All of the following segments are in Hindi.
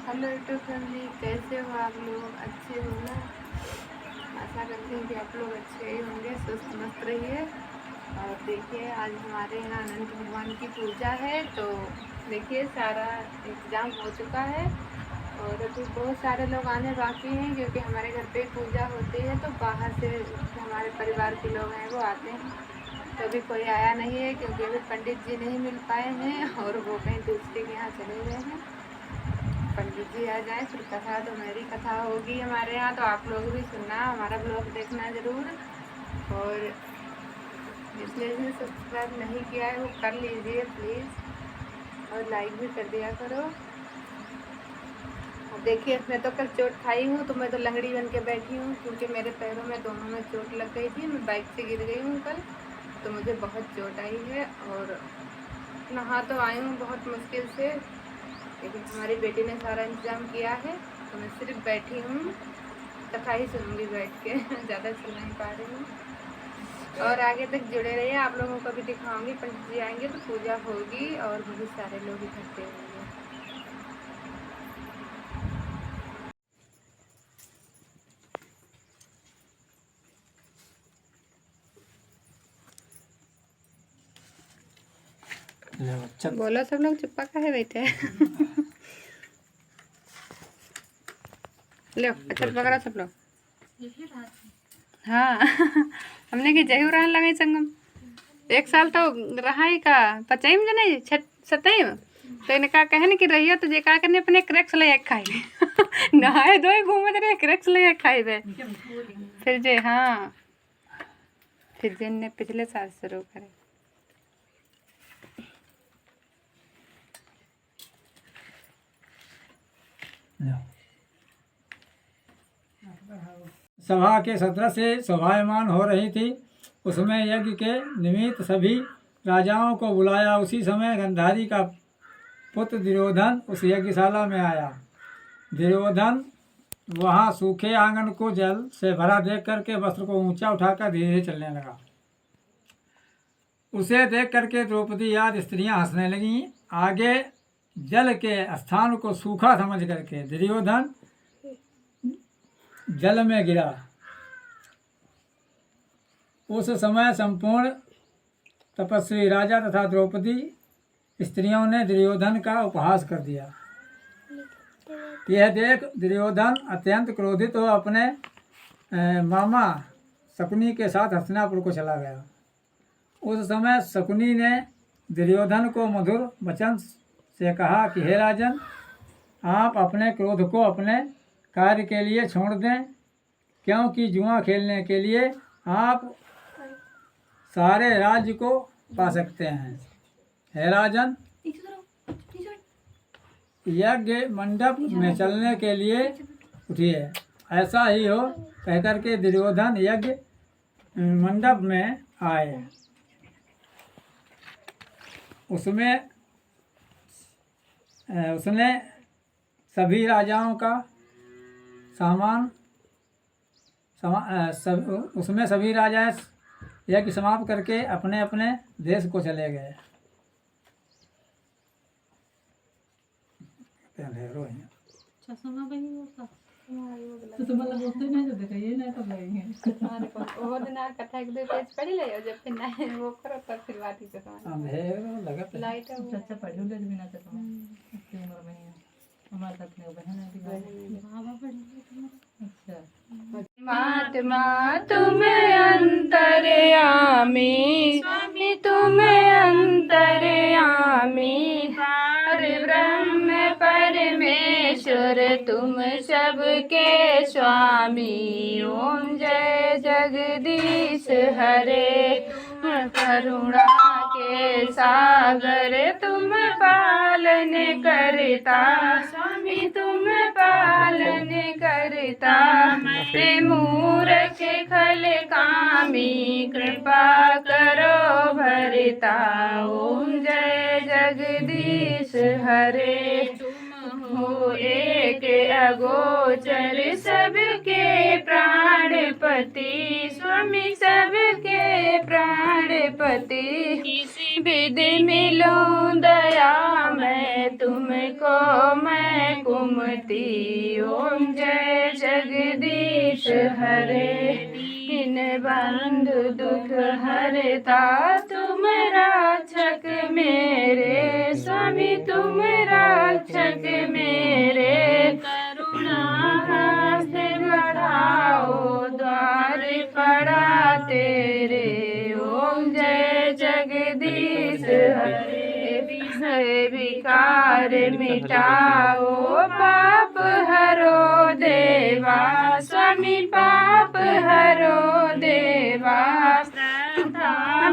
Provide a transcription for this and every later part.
हेलो यूट्यूब फैमिली, कैसे हो आप लोग? अच्छे हो ना? आशा करती हूँ कि आप लोग अच्छे ही होंगे, स्वस्थ मस्त रहिए। और देखिए, आज हमारे यहाँ अनंत भगवान की पूजा है, तो देखिए सारा इंतजाम हो चुका है और अभी बहुत सारे लोग आने बाकी हैं, क्योंकि हमारे घर पे पूजा होती है तो बाहर से हमारे परिवार के लोग हैं वो आते हैं। तो अभी कोई आया नहीं है, क्योंकि अभी पंडित जी नहीं मिल पाए हैं और वो कहीं दूसरे के यहाँ चले गए हैं। पंडित जी आ जाए फिर कथा, तो मेरी कथा होगी हमारे यहाँ, तो आप लोग भी सुनना, हमारा ब्लॉग देखना ज़रूर। और इसलिए जिसने सब्सक्राइब नहीं किया है वो कर लीजिए प्लीज़, और लाइक भी कर दिया करो। और देखिए, मैं तो कल चोट खाई हूँ, तो मैं तो लंगड़ी बन के बैठी हूँ, क्योंकि मेरे पैरों में दोनों में चोट लग गई थी। मैं बाइक से गिर गई हूँ कल, तो मुझे बहुत चोट आई है और नहा तो आई हूँ बहुत मुश्किल से, लेकिन हमारी बेटी ने सारा इंतज़ाम किया है, तो मैं सिर्फ बैठी हूँ, कथा ही सुनूंगी बैठ के। ज़्यादा सुन नहीं पा रही हूँ। और आगे तक जुड़े रहिए, आप लोगों को भी दिखाऊंगी। पंडित जी आएंगे तो पूजा होगी और बहुत सारे लोग इकट्ठे होंगे। बोलो, सब लोग चुप्पा काहे बैठे हैं? लो अच्छा पकड़ा सब लोग। हाँ। हमने की जय रहने लगे संगम। एक साल तो रहा ही का पचाई में नहीं सतई में, तो इनका कहन कि रहियो तो जे का करने अपने क्रैक्स ले खाई। नहाए धोए घूमत रहे, क्रैक्स ले खाई बे फिर जे। हाँ, फिर जिन ने पिछले साल शुरू करे। सभा के सदस्य शोभायमान हो रही थी। उसमें यज्ञ के निमित्त सभी राजाओं को बुलाया। उसी समय गंधारी का पुत्र दुर्योधन उस यज्ञशाला में आया। दुर्योधन वहाँ सूखे आंगन को जल से भरा देख करके वस्त्र को ऊंचा उठाकर धीरे धीरे चलने लगा। उसे देख करके द्रौपदी आदि स्त्रियां हंसने लगीं। आगे जल के स्थान को सूखा समझ करके दुर्योधन जल में गिरा। उस समय संपूर्ण तपस्वी राजा तथा द्रौपदी स्त्रियों ने दुर्योधन का उपहास कर दिया। यह देख दुर्योधन अत्यंत क्रोधित हो अपने मामा शकुनी के साथ हस्तिनापुर को चला गया। उस समय शकुनी ने दुर्योधन को मधुर वचन से कहा कि हे राजन, आप अपने क्रोध को अपने कार्य के लिए छोड़ दें, क्योंकि जुआ खेलने के लिए आप सारे राज्य को पा सकते हैं। हे राजन, यज्ञ मंडप में चलने के लिए उठिए। ऐसा ही हो कहकर के दुर्योधन यज्ञ मंडप में आए। उसने सभी राजाओं का उसमें सभी राजा यज्ञ समाप्त करके अपने अपने देश को चले गए। तो तुम्हारा दोस्त नहीं जो देखा ये नहीं तो लगेंगे। अरे वो दिन आप कथा एक दो पेज पढ़ ले, और जब फिर नहीं वो करो तब फिर बात ही करो। अंधेर लगा लाइट है वो। अच्छा पढ़ो ले बिना तो अपनी उम्र में है हमारे साथ में बहन है दीवार। हां पढ़ ले। अच्छा महात्मा तुम अंतर्यामी, स्वामी तुम अंतर्यामी, परब्रह्म परमेश्वर तुम सबके स्वामी। ओम जय जगदीश हरे, करुणा के सागर तुम पालन करता, स्वामी तुम पालन करता। मूर्ख खल कामी, कृपा करो भरता। ओम जय जगदीश हरे, हो एक अगोचर सबके प्राणपति, स्वामी सबके प्राणपति। किसी विधि मिलो दया मैं तुमको, मैं कुम सुमति। ओम जय जगदीश हरे, दीन बंधु दुख हरता, तुम रक्षक मेरे स्वामी, तुम रक्षक मेरे। करुणा हस्त बढ़ाओ, द्वार पड़ा तेरे। ओम जय जगदीश हरे, विकार मिटाओ, पाप हरो देवा स्वामी, पाप हरो देवा।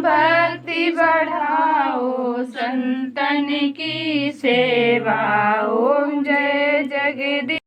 भक्ति बढ़ाओ, संतन की सेवा। ओम जय जगदीश।